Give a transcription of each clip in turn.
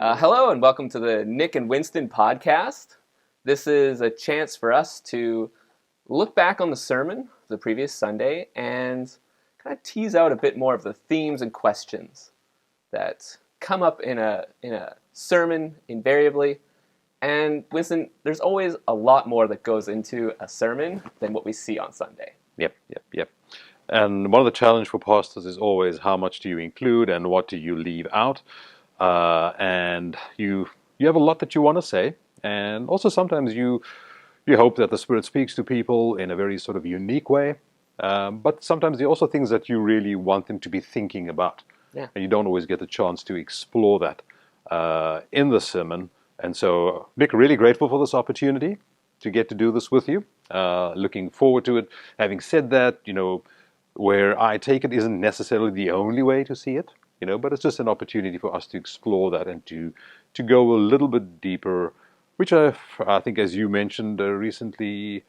Hello and welcome to the Nick and Winston podcast. This is a chance for us to look back on the sermon the previous Sunday and kind of tease out a bit more of the themes and questions that come up in a sermon invariably. And Winston, there's always a lot more that goes into a sermon than what we see on Sunday. Yep. And one of the challenges for pastors is always how much do you include and what do you leave out. And you have a lot that you want to say, and also sometimes you hope that the Spirit speaks to people in a very sort of unique way. But sometimes there are also things that you really want them to be thinking about, and you don't always get the chance to explore that in the sermon. And so, Nick, really grateful for this opportunity to get to do this with you. Looking forward to it. Having said that, where I take it isn't necessarily the only way to see it. But it's just an opportunity for us to explore that and to go a little bit deeper, which I think, as you mentioned recently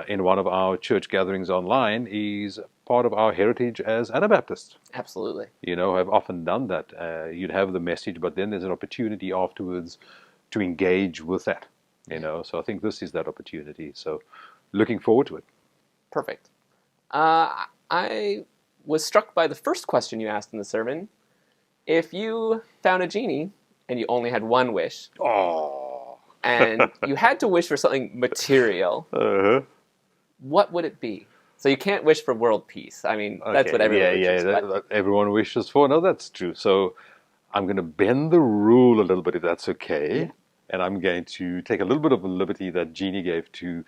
in one of our church gatherings online, is part of our heritage as Anabaptists. Absolutely. I've often done that. You'd have the message, but then there's an opportunity afterwards to engage with that. So I think this is that opportunity. So looking forward to it. Perfect. I was struck by the first question you asked in the sermon. If you found a genie and you only had one wish, and you had to wish for something material, what would it be? So you can't wish for world peace. I mean, that's what everyone wishes. That everyone wishes for. No, that's true. So I'm going to bend the rule a little bit, if that's okay. Yeah. And I'm going to take a little bit of a liberty that Genie gave to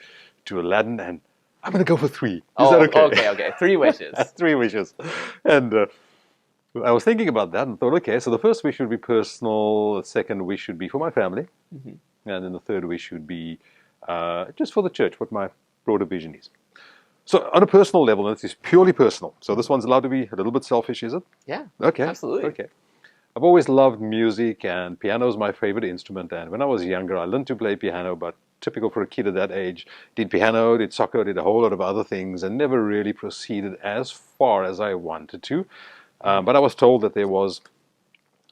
Aladdin, and I'm going to go for 3. Is that okay? Okay. 3 wishes. 3 wishes. And I was thinking about that and thought, okay, so the first wish would be personal, the second wish should be for my family, and then the third wish would be just for the church, what my broader vision is. So on a personal level, and this is purely personal, so this one's allowed to be a little bit selfish, is it? Yeah, okay, absolutely. Okay. I've always loved music, and piano is my favorite instrument, and when I was younger, I learned to play piano, but typical for a kid at that age, did piano, did soccer, did a whole lot of other things, and never really proceeded as far as I wanted to. But I was told that there was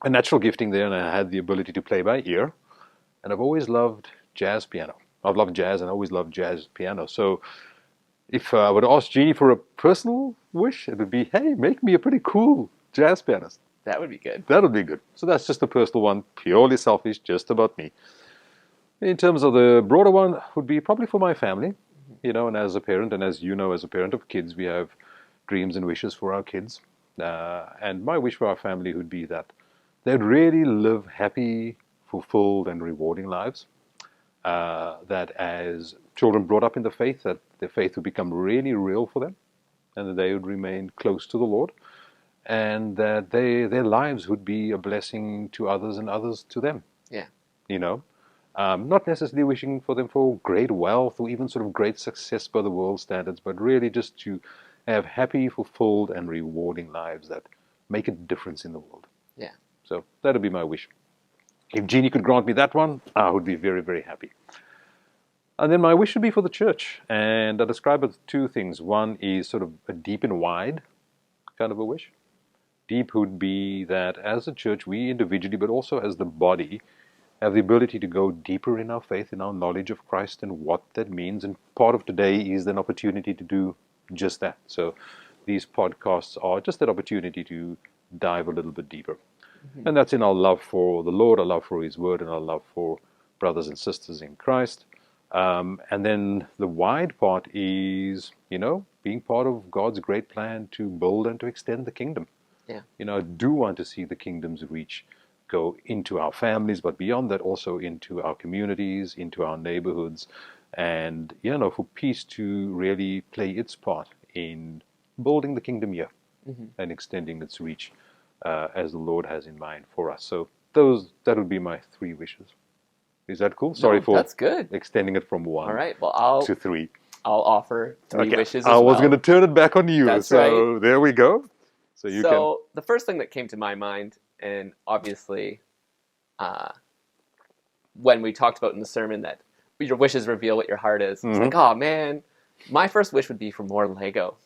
a natural gifting there, and I had the ability to play by ear. And I've always loved jazz piano. I've loved jazz, and I always loved jazz piano. So if I would ask Genie for a personal wish, it would be, hey, make me a pretty cool jazz pianist. That would be good. That would be good. So that's just a personal one, purely selfish, just about me. In terms of the broader one, would be probably for my family. And as a parent, and as you know, as a parent of kids, we have dreams and wishes for our kids. And my wish for our family would be that they'd really live happy, fulfilled, and rewarding lives. That as children brought up in the faith, that their faith would become really real for them, and that they would remain close to the Lord, and that their lives would be a blessing to others and others to them. Yeah. Not necessarily wishing for them for great wealth or even sort of great success by the world standards, but really just to have happy, fulfilled, and rewarding lives that make a difference in the world. Yeah. So that would be my wish. If Genie could grant me that one, I would be very, very happy. And then my wish would be for the church. And I describe it as 2 things. One is sort of a deep and wide kind of a wish. Deep would be that as a church, we individually, but also as the body, have the ability to go deeper in our faith, in our knowledge of Christ and what that means. And part of today is an opportunity to do just that. So these podcasts are just that opportunity to dive a little bit deeper. And that's in our love for the Lord, our love for His Word, and our love for brothers and sisters in Christ. And then the wide part is, being part of God's great plan to build and to extend the kingdom. Yeah. I do want to see the kingdom's reach go into our families, but beyond that also into our communities, into our neighborhoods, and for peace to really play its part in building the kingdom here and extending its reach as the Lord has in mind for us. So that would be my 3 wishes. Is that cool? Sorry for that's good. Extending it from 1 All right. Well, to 3. I'll offer 3 wishes as I was well. going to turn it back on you. That's right. There we go. So the first thing that came to my mind, and obviously when we talked about in the sermon that your wishes reveal what your heart is, it's like, oh man, my first wish would be for more Lego.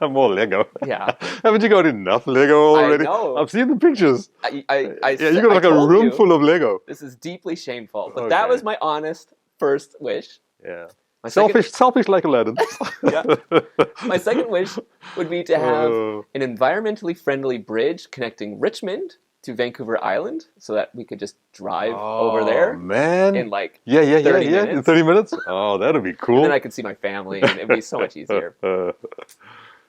More Lego. Yeah. Haven't you got enough Lego already? I know. I've seen the pictures. Yeah, You got like a room full of Lego. This is deeply shameful, but that was my honest first wish. Yeah. My Selfish like Aladdin. Yeah. My second wish would be to have an environmentally friendly bridge connecting Richmond to Vancouver Island so that we could just drive over there man. in like 30 minutes. In 30 minutes? Oh, that'd be cool. And then I could see my family and it'd be so much easier.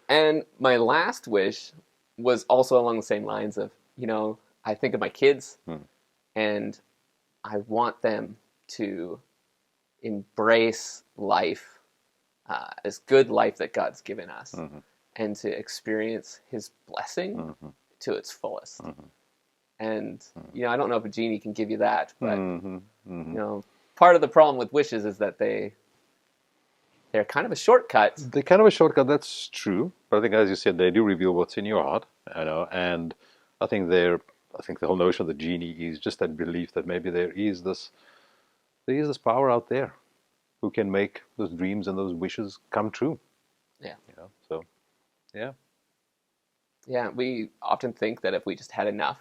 And my last wish was also along the same lines of, I think of my kids and I want them to embrace life, as good life that God's given us, and to experience His blessing to its fullest. And I don't know if a genie can give you that, but part of the problem with wishes is that they're kind of a shortcut. They're kind of a shortcut. That's true, but I think, as you said, they do reveal what's in your heart. And I think the whole notion of the genie is just that belief that maybe there is this power out there who can make those dreams and those wishes come true. Yeah. So, yeah. Yeah, we often think that if we just had enough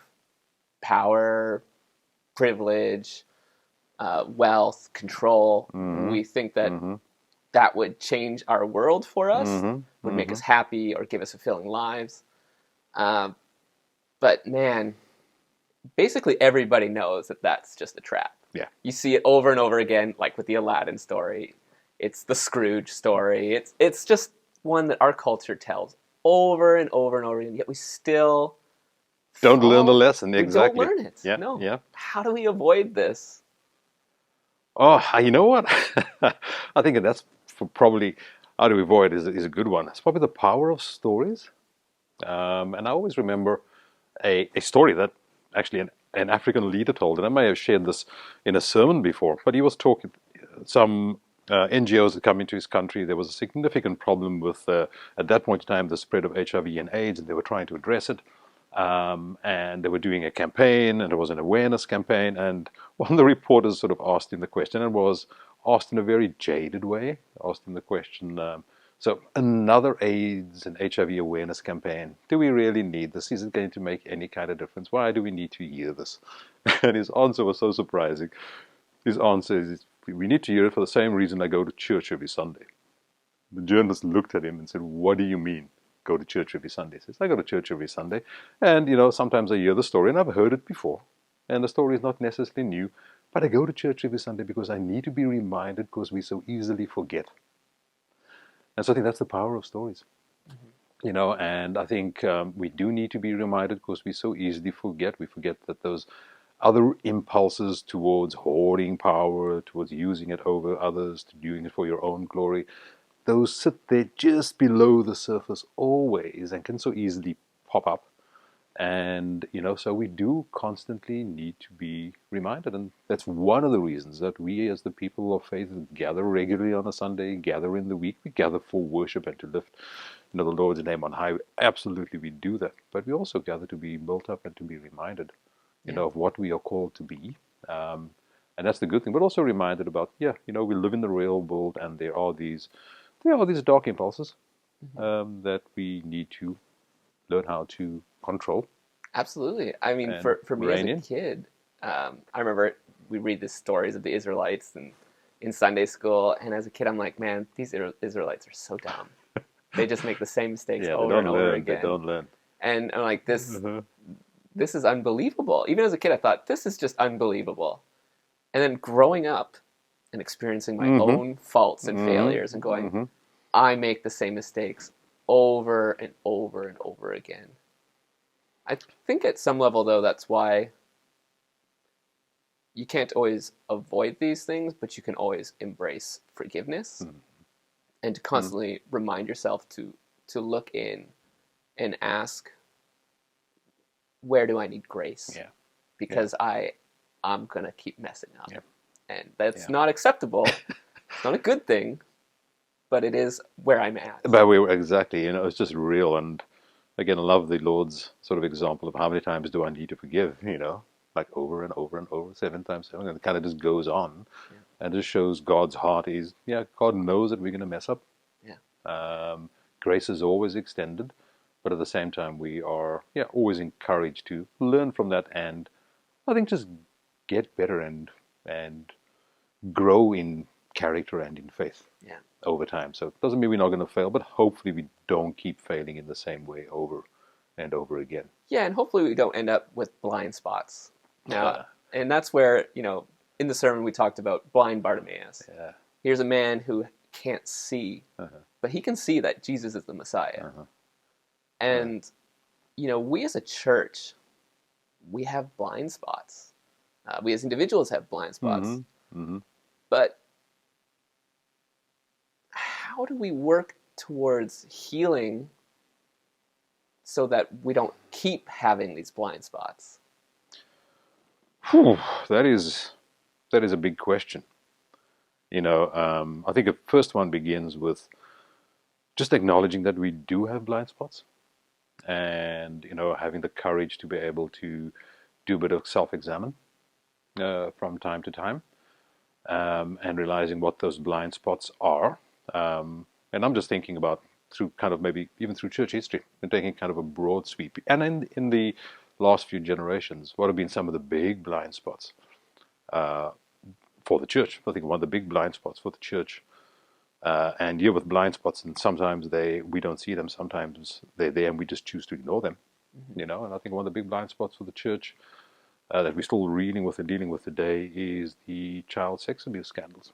power, privilege, wealth, control, we think that that would change our world for us, would make us happy or give us fulfilling lives. But man, basically everybody knows that that's just a trap. Yeah. You see it over and over again, like with the Aladdin story. It's the Scrooge story. It's just one that our culture tells over and over and over again, yet we still don't learn the lesson. Exactly. We don't learn it. Yeah. No. Yeah. How do we avoid this? Oh, you know what? I think that's probably how to avoid is a good one. It's probably the power of stories. And I always remember a story that actually an African leader told, and I may have shared this in a sermon before, but he was talking, some NGOs had come into his country. There was a significant problem with, at that point in time, the spread of HIV and AIDS, and they were trying to address it. And they were doing a campaign, and it was an awareness campaign, and one of the reporters sort of asked him the question, and was asked in a very jaded way, asked him the question, so another AIDS and HIV awareness campaign, do we really need this? Is it going to make any kind of difference? Why do we need to hear this? And his answer was so surprising. His answer is, we need to hear it for the same reason I go to church every Sunday. The journalist looked at him and said, what do you mean? Go to church every Sunday. He says, I go to church every Sunday. And, sometimes I hear the story, and I've heard it before. And the story is not necessarily new. But I go to church every Sunday because I need to be reminded, because we so easily forget. And so I think that's the power of stories. And I think we do need to be reminded, because we so easily forget. We forget that those other impulses towards hoarding power, towards using it over others, to doing it for your own glory, those sit there just below the surface always and can so easily pop up. And, so we do constantly need to be reminded. And that's one of the reasons that we, as the people of faith, gather regularly on a Sunday, gather in the week. We gather for worship and to lift, the Lord's name on high. Absolutely, we do that. But we also gather to be built up and to be reminded, of what we are called to be. And that's the good thing. But also reminded about, we live in the real world, and there are these dark impulses that we need to learn how to control. Absolutely. I mean, for me as a kid, I remember we read the stories of the Israelites in Sunday school, and as a kid I'm like, man, these Israelites are so dumb. They just make the same mistakes over and over again. They don't learn. And I'm like, this is unbelievable. Even as a kid I thought, this is just unbelievable. And then growing up and experiencing my own faults and failures and going, I make the same mistakes over and over and over again. I think at some level, though, that's why you can't always avoid these things, but you can always embrace forgiveness and to constantly remind yourself to look in and ask, where do I need grace? Yeah. Because I'm going to keep messing up. Yeah. And that's not acceptable. It's not a good thing, but it is where I'm at. But exactly, it's just real. And again, I love the Lord's sort of example of how many times do I need to forgive, like over and over and over, 7 times 7, and it kind of just goes on. And just shows God's heart is, God knows that we're going to mess up. Yeah. Grace is always extended, but at the same time we are always encouraged to learn from that, and I think just get better and grow in character and in faith over time. So it doesn't mean we're not going to fail, but hopefully we don't keep failing in the same way over and over again. Yeah, and hopefully we don't end up with blind spots. Now, and that's where, in the sermon we talked about blind Bartimaeus. Yeah. Here's a man who can't see, but he can see that Jesus is the Messiah. And, we as a church, we have blind spots. We as individuals have blind spots. But how do we work towards healing so that we don't keep having these blind spots? That is a big question. I think the first one begins with just acknowledging that we do have blind spots, and having the courage to be able to do a bit of self-examine from time to time, and realizing what those blind spots are. And I'm just thinking about through kind of maybe even through church history and taking kind of a broad sweep. And in the last few generations, what have been some of the big blind spots for the church? I think one of the big blind spots for the church, and with blind spots, and sometimes we don't see them, sometimes they're there and we just choose to ignore them. And I think one of the big blind spots for the church that we're still dealing with today is the child sex abuse scandals.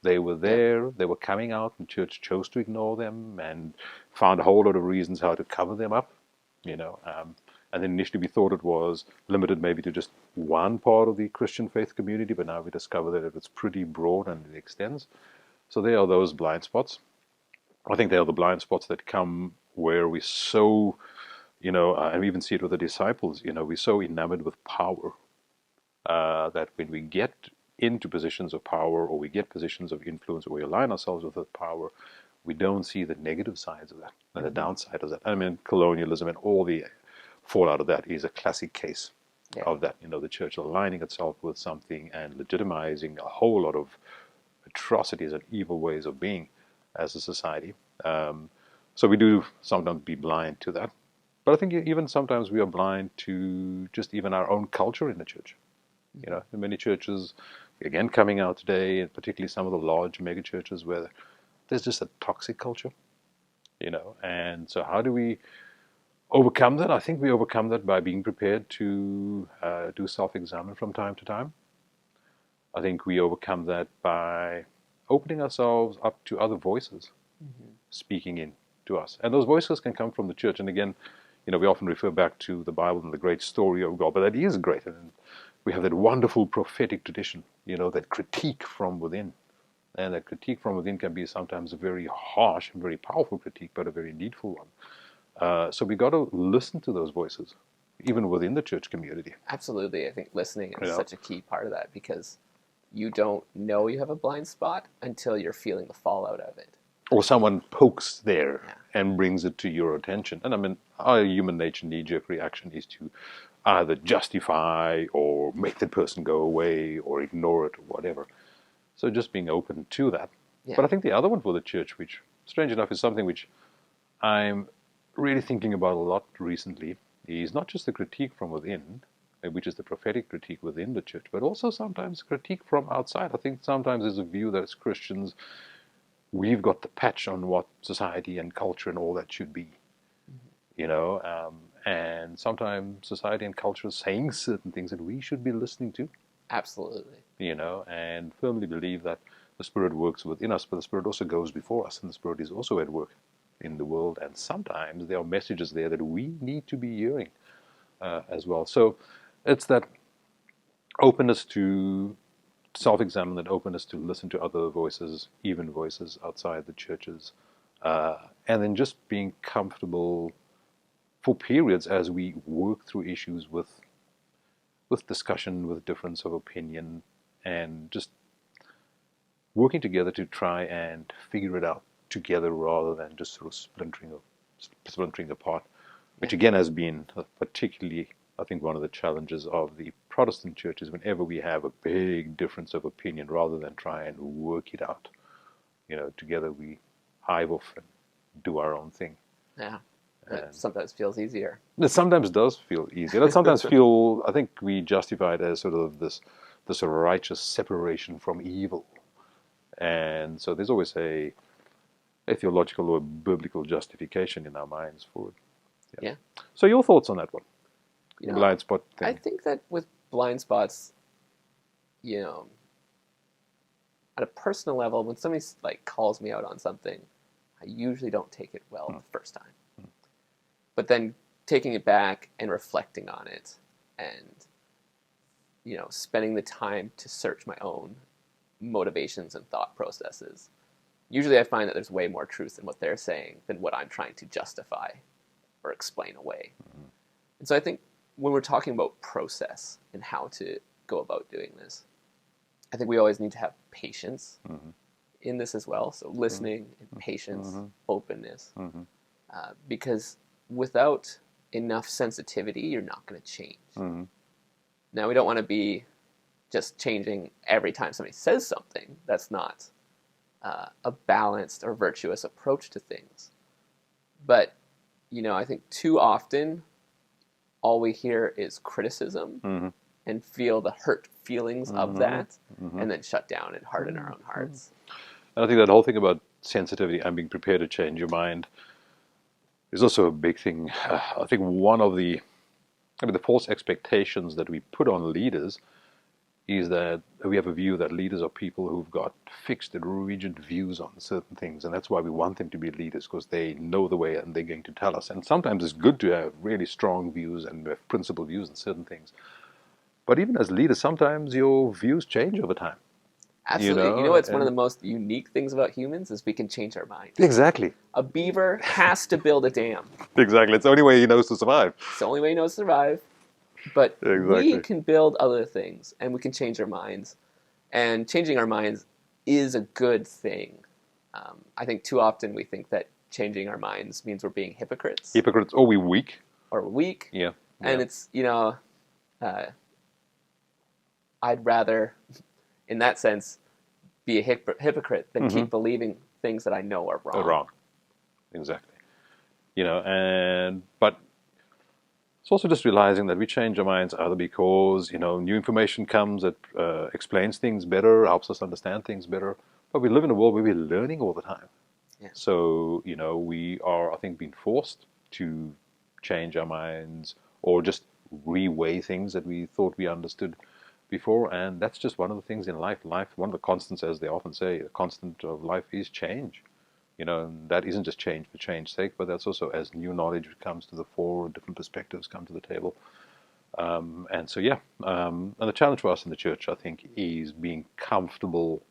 They were there, they were coming out, and church chose to ignore them and found a whole lot of reasons how to cover them up, and then initially we thought it was limited maybe to just one part of the Christian faith community, but now we discover that it's pretty broad and it extends. So there are those blind spots. I think they are the blind spots that come where we so, and we even see it with the disciples, we're so enamored with power that when we get into positions of power, or we get positions of influence, or we align ourselves with that power, we don't see the negative sides of that and the downside of that. I mean, colonialism and all the fallout of that is a classic case of that. The church aligning itself with something and legitimizing a whole lot of atrocities and evil ways of being as a society. So we do sometimes be blind to that. But I think even sometimes we are blind to just even our own culture in the church. In many churches, again, coming out today, and particularly some of the large mega churches where there's just a toxic culture, and so how do we overcome that? I think we overcome that by being prepared to do self-examine from time to time. I think we overcome that by opening ourselves up to other voices speaking in to us. And those voices can come from the church. And again, we often refer back to the Bible and the great story of God, but that is great. And we have that wonderful prophetic tradition, that critique from within. And that critique from within can be sometimes a very harsh and very powerful critique, but a very needful one. So we got to listen to those voices, even within the church community. Absolutely. I think listening is such a key part of that, because you don't know you have a blind spot until you're feeling the fallout of it. Or someone pokes there and brings it to your attention. And I mean, our human nature knee-jerk reaction is to either justify or make that person go away or ignore it or whatever. So just being open to that. But I think the other one for the church, which, strange enough, is something which I'm really thinking about a lot recently, is not just the critique from within, which is the prophetic critique within the church, but also sometimes critique from outside. I think sometimes there's a view that as Christians, we've got the patch on what society and culture and all that should be, and sometimes society and culture is saying certain things that we should be listening to. Absolutely. And firmly believe that the Spirit works within us, but the Spirit also goes before us, and the Spirit is also at work in the world. And sometimes there are messages there that we need to be hearing as well. So it's that openness to self-examine, that openness to listen to other voices, even voices outside the churches, and then just being comfortable for periods as we work through issues with discussion, with difference of opinion, and just working together to try and figure it out together rather than just sort of splintering apart, which again has been particularly, I think, one of the challenges of the Protestant churches. Whenever we have a big difference of opinion, rather than try and work it out, together, we hive off and do our own thing. Yeah. It And sometimes feels easier. it sometimes does feel easier. It sometimes feel, I think we justify it as sort of this righteous separation from evil. And so there's always a theological or biblical justification in our minds for it. Yeah. So your thoughts on that one? You know, Blind spot thing. I think that with blind spots, you know, at a personal level, when somebody like calls me out on something, I usually don't take it well the first time. But then taking it back and reflecting on it and, you know, spending the time to search my own motivations and thought processes. Usually I find that there's way more truth in what they're saying than what I'm trying to justify or explain away. And so I think when we're talking about process and how to go about doing this, I think we always need to have patience in this as well. So listening and patience, openness, because without enough sensitivity, you're not going to change. Now, we don't want to be just changing every time somebody says something. That's not a balanced or virtuous approach to things. But, you know, I think too often all we hear is criticism and feel the hurt feelings of that and then shut down and harden our own hearts. And I think that whole thing about sensitivity and being prepared to change your mind is also a big thing. I think one of the false expectations that we put on leaders is that we have a view that leaders are people who've got fixed and rigid views on certain things, and that's why we want them to be leaders, because they know the way and they're going to tell us. And sometimes it's good to have really strong views and have principled views on certain things. But even as leaders, sometimes your views change over time. Absolutely. You know what's one of the most unique things about humans is we can change our mind. Exactly. A beaver has to build a dam. Exactly. It's the only way he knows to survive. It's the only way he knows to survive. But we can build other things, and we can change our minds. And changing our minds is a good thing. I think too often we think that changing our minds means we're being hypocrites. Hypocrites, or we're weak. Or we're weak. Yeah. And it's, you know, I'd rather, in that sense, be a hypocrite than keep believing things that I know are wrong. Wrong. Exactly. You know, but it's also just realizing that we change our minds either because, you know, new information comes that explains things better, helps us understand things better. But we live in a world where we're learning all the time. Yeah. So, you know, we are, I think, being forced to change our minds or just reweigh things that we thought we understood before. And that's just one of the things in life. One of the constants, as they often say, the constant of life is change. You know, and that isn't just change for change's sake, but that's also as new knowledge comes to the fore, different perspectives come to the table. And so, yeah, and the challenge for us in the church, I think, is being comfortable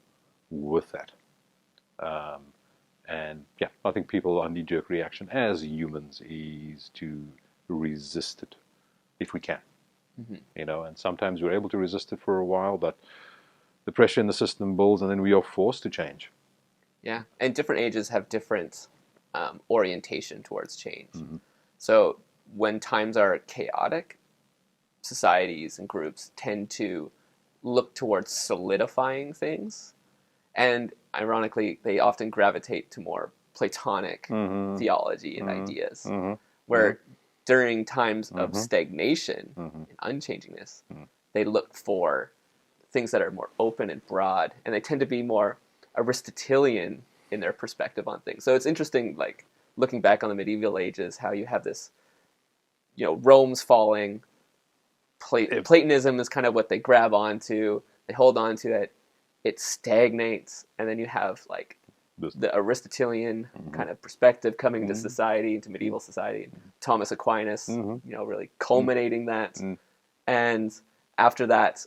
with that. And yeah, I think our knee-jerk reaction as humans is to resist it if we can. You know, and sometimes we're able to resist it for a while, but the pressure in the system builds, and then we are forced to change. Yeah, and different ages have different orientation towards change. So when times are chaotic, societies and groups tend to look towards solidifying things. And ironically, they often gravitate to more Platonic theology and ideas, where during times of stagnation and unchangingness, they look for things that are more open and broad, and they tend to be more Aristotelian in their perspective on things. So it's interesting, like, looking back on the medieval ages, how you have this, you know, Rome's falling, Platonism is kind of what they grab onto, they hold on to it, it stagnates, and then you have, like, the Aristotelian kind of perspective coming to society, into medieval society. Thomas Aquinas, you know, really culminating that. And after that,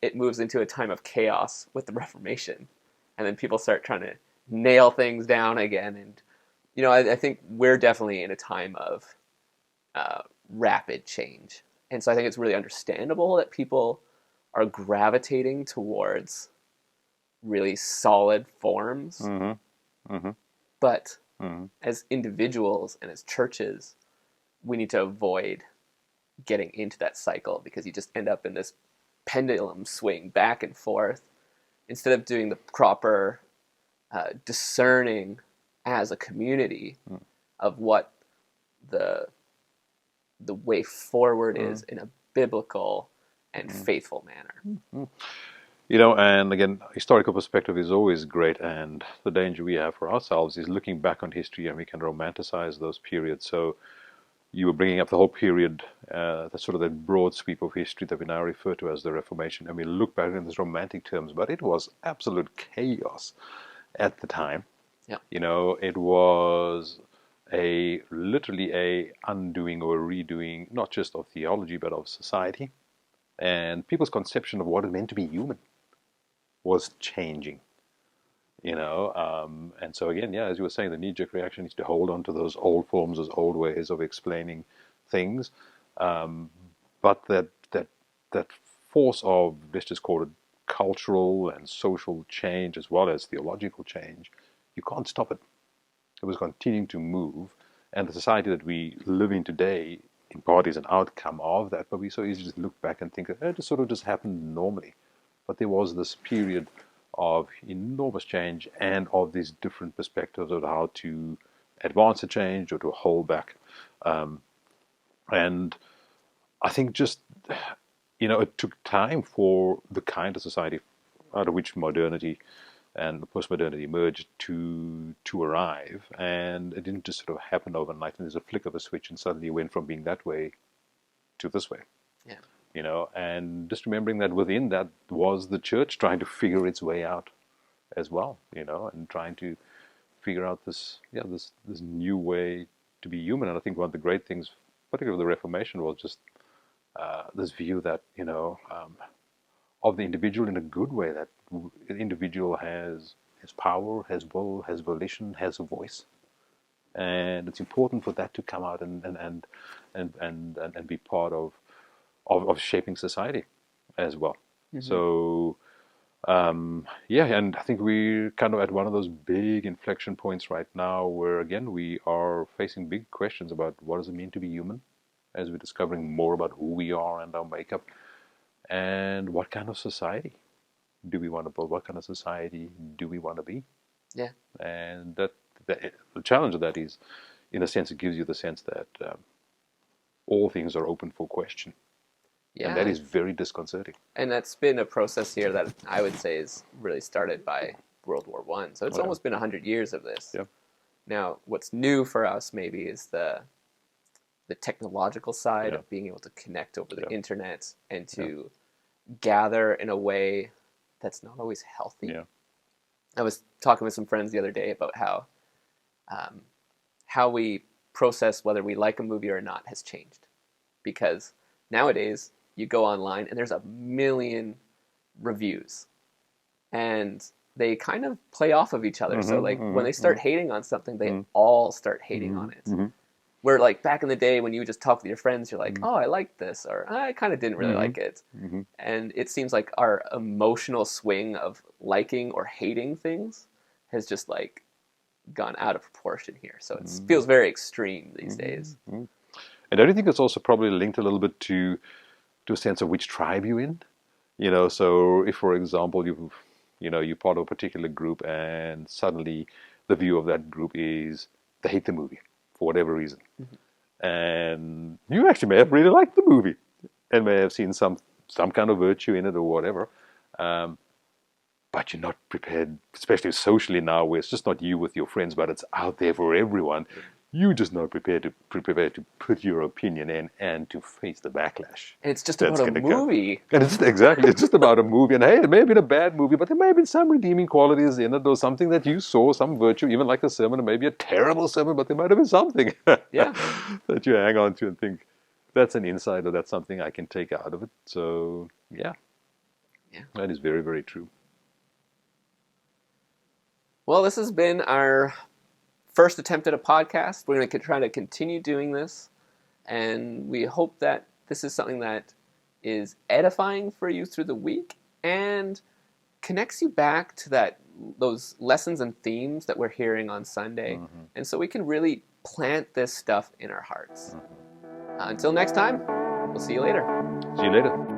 it moves into a time of chaos with the Reformation. And then people start trying to nail things down again. And, you know, I think we're definitely in a time of rapid change. And so I think it's really understandable that people are gravitating towards really solid forms. But as individuals and as churches, we need to avoid getting into that cycle, because you just end up in this pendulum swing back and forth instead of doing the proper discerning as a community of what the way forward is in a biblical and faithful manner. And again, historical perspective is always great, and the danger we have for ourselves is looking back on history and we can romanticize those periods. So you were bringing up the whole period, that sort of that broad sweep of history that we now refer to as the Reformation, and we look back in these romantic terms, but it was absolute chaos at the time. Yeah. It was literally a undoing or a redoing, not just of theology, but of society. And people's conception of what it meant to be human was changing, and so again, as you were saying, the knee-jerk reaction is to hold on to those old forms, those old ways of explaining things, but that force of, let's just call it, cultural and social change as well as theological change, you can't stop it. It was continuing to move, and the society that we live in today, in part, is an outcome of that, but we so easily just look back and think that it just happened normally. But there was this period of enormous change and of these different perspectives of how to advance a change or to hold back. And I think just, it took time for the kind of society out of which modernity and postmodernity emerged to arrive. And it didn't just sort of happen overnight, and there's a flick of a switch and suddenly it went from being that way to this way. Yeah. And just remembering that within that was the church trying to figure its way out as well, and trying to figure out this new way to be human. And I think one of the great things, particularly with the Reformation, was just this view that, of the individual in a good way, that the individual has power, has will, has volition, has a voice. And it's important for that to come out and be part of shaping society as well. So, and I think we're kind of at one of those big inflection points right now where, again, we are facing big questions about what does it mean to be human, as we're discovering more about who we are and our makeup, and what kind of society do we want to build, what kind of society do we want to be. Yeah. And the challenge of that is, in a sense, it gives you the sense that all things are open for question. Yeah. And that is very disconcerting. And that's been a process here that I would say is really started by World War I. So it's almost been 100 years of this. Yeah. Now, what's new for us maybe is the technological side of being able to connect over the internet and to gather in a way that's not always healthy. Yeah. I was talking with some friends the other day about how we process whether we like a movie or not has changed. Because nowadays, you go online and there's a million reviews. And they kind of play off of each other. So when they start hating on something, they all start hating on it. Where like back in the day when you would just talk with your friends, you're like, oh, I liked this, or I kind of didn't really like it. And it seems like our emotional swing of liking or hating things has just like gone out of proportion here. So it feels very extreme these days. And I think it's also probably linked a little bit to a sense of which tribe you're in. So if, for example, you're part of a particular group and suddenly the view of that group is they hate the movie for whatever reason. And you actually may have really liked the movie and may have seen some kind of virtue in it or whatever. But you're not prepared, especially socially now, where it's just not you with your friends, but it's out there for everyone. You're just not prepared to put your opinion in and to face the backlash. And it's just about a movie. And it's just about a movie. And hey, it may have been a bad movie, but there may have been some redeeming qualities in it, or something that you saw, some virtue, even like a sermon. It may be a terrible sermon, but there might have been something that you hang on to and think, that's an insight, or that's something I can take out of it. So, that is very, very true. Well, this has been our first attempt at a podcast. We're going to try to continue doing this, and we hope that this is something that is edifying for you through the week and connects you back to those lessons and themes that we're hearing on Sunday, and so we can really plant this stuff in our hearts. Until next time, we'll see you later. See you later.